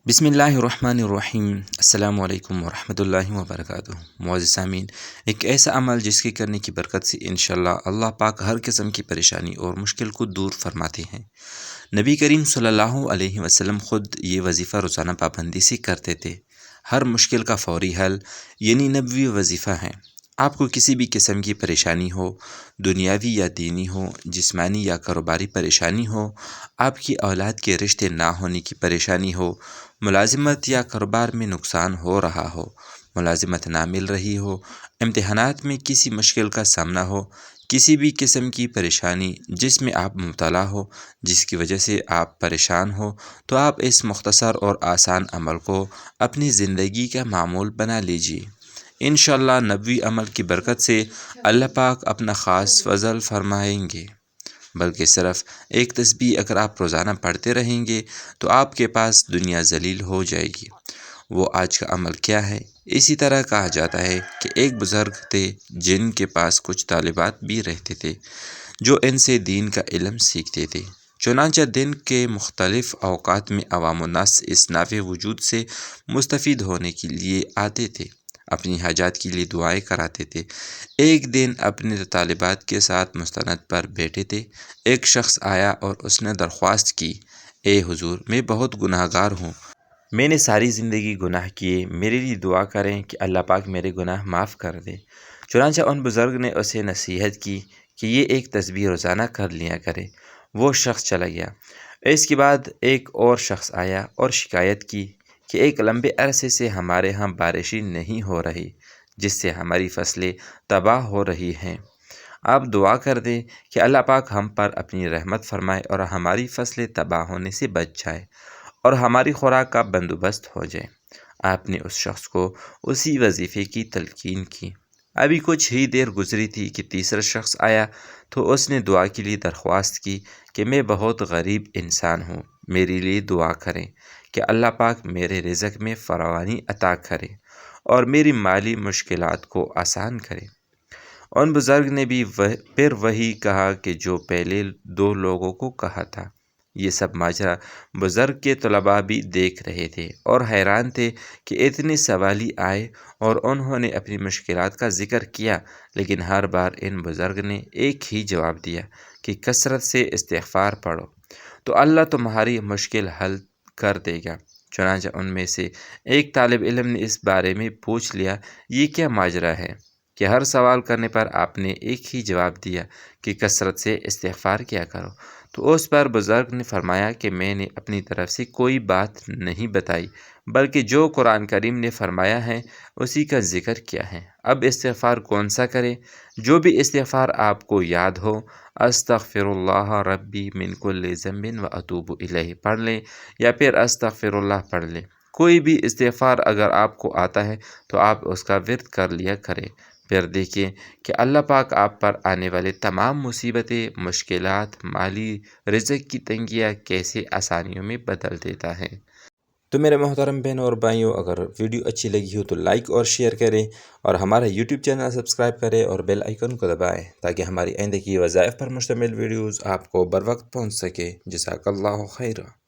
بسم اللہ الرحمن الرحیم۔ السلام علیکم ورحمۃ اللہ وبرکاتہ۔ معزز سامعین، ایک ایسا عمل جس کے کرنے کی برکت سے انشاءاللہ اللہ پاک ہر قسم کی پریشانی اور مشکل کو دور فرماتے ہیں۔ نبی کریم صلی اللہ علیہ وسلم خود یہ وظیفہ روزانہ پابندی سے کرتے تھے۔ ہر مشکل کا فوری حل یعنی نبوی وظیفہ ہے۔ آپ کو کسی بھی قسم کی پریشانی ہو، دنیاوی یا دینی ہو، جسمانی یا کاروباری پریشانی ہو، آپ کی اولاد کے رشتے نہ ہونے کی پریشانی ہو، ملازمت یا کاروبار میں نقصان ہو رہا ہو، ملازمت نہ مل رہی ہو، امتحانات میں کسی مشکل کا سامنا ہو، کسی بھی قسم کی پریشانی جس میں آپ مبتلا ہو، جس کی وجہ سے آپ پریشان ہو، تو آپ اس مختصر اور آسان عمل کو اپنی زندگی کا معمول بنا لیجیے۔ انشاءاللہ نبوی عمل کی برکت سے اللہ پاک اپنا خاص فضل فرمائیں گے۔ بلکہ صرف ایک تسبیح اگر آپ روزانہ پڑھتے رہیں گے تو آپ کے پاس دنیا ذلیل ہو جائے گی۔ وہ آج کا عمل کیا ہے؟ اسی طرح کہا جاتا ہے کہ ایک بزرگ تھے جن کے پاس کچھ طالبات بھی رہتے تھے جو ان سے دین کا علم سیکھتے تھے۔ چنانچہ دن کے مختلف اوقات میں عوام الناس اس نافع وجود سے مستفید ہونے کے لیے آتے تھے، اپنی حاجات کے لیے دعائیں کراتے تھے۔ ایک دن اپنے طالبات کے ساتھ مستند پر بیٹھے تھے۔ ایک شخص آیا اور اس نے درخواست کی، اے حضور، میں بہت گناہ گار ہوں، میں نے ساری زندگی گناہ کیے، میرے لیے دعا کریں کہ اللہ پاک میرے گناہ معاف کر دے۔ چنانچہ ان بزرگ نے اسے نصیحت کی کہ یہ ایک تسبیح روزانہ کر لیا کرے۔ وہ شخص چلا گیا۔ اس کے بعد ایک اور شخص آیا اور شکایت کی کہ ایک لمبے عرصے سے ہمارے ہاں بارشیں نہیں ہو رہی، جس سے ہماری فصلیں تباہ ہو رہی ہیں۔ آپ دعا کر دیں کہ اللہ پاک ہم پر اپنی رحمت فرمائے اور ہماری فصلیں تباہ ہونے سے بچ جائے اور ہماری خوراک کا بندوبست ہو جائے۔ آپ نے اس شخص کو اسی وظیفے کی تلقین کی۔ ابھی کچھ ہی دیر گزری تھی کہ تیسرا شخص آیا تو اس نے دعا کے لیے درخواست کی کہ میں بہت غریب انسان ہوں، میرے لیے دعا کریں کہ اللہ پاک میرے رزق میں فراوانی عطا کرے اور میری مالی مشکلات کو آسان کرے۔ ان بزرگ نے بھی پھر وہی کہا کہ جو پہلے دو لوگوں کو کہا تھا۔ یہ سب ماجرا بزرگ کے طلباء بھی دیکھ رہے تھے اور حیران تھے کہ اتنے سوالی آئے اور انہوں نے اپنی مشکلات کا ذکر کیا، لیکن ہر بار ان بزرگ نے ایک ہی جواب دیا کہ کثرت سے استغفار پڑھو تو اللہ تمہاری مشکل حل کر دے گا۔ چنانچہ ان میں سے ایک طالب علم نے اس بارے میں پوچھ لیا، یہ کیا ماجرا ہے کہ ہر سوال کرنے پر آپ نے ایک ہی جواب دیا کہ کثرت سے استغفار کیا کرو؟ تو اس پر بزرگ نے فرمایا کہ میں نے اپنی طرف سے کوئی بات نہیں بتائی، بلکہ جو قرآن کریم نے فرمایا ہے اسی کا ذکر کیا ہے۔ اب استغفار کون سا کرے؟ جو بھی استغفار آپ کو یاد ہو، استغفر اللہ ربی من کل ذنب و اتوب الیہ پڑھ لیں یا پھر استغفر اللہ پڑھ لیں۔ کوئی بھی استغفار اگر آپ کو آتا ہے تو آپ اس کا ورد کر لیا کریں، پھر دیکھیں کہ اللہ پاک آپ پر آنے والے تمام مصیبتیں، مشکلات، مالی رزق کی تنگیاں کیسے آسانیوں میں بدل دیتا ہے۔ تو میرے محترم بہنوں اور بھائیوں، اگر ویڈیو اچھی لگی ہو تو لائک اور شیئر کریں اور ہمارا یوٹیوب چینل سبسکرائب کریں اور بیل آئیکن کو دبائیں تاکہ ہماری آئندہ کی وظائف پر مشتمل ویڈیوز آپ کو بر وقت پہنچ سکے۔ جزاک اللہ خیرہ۔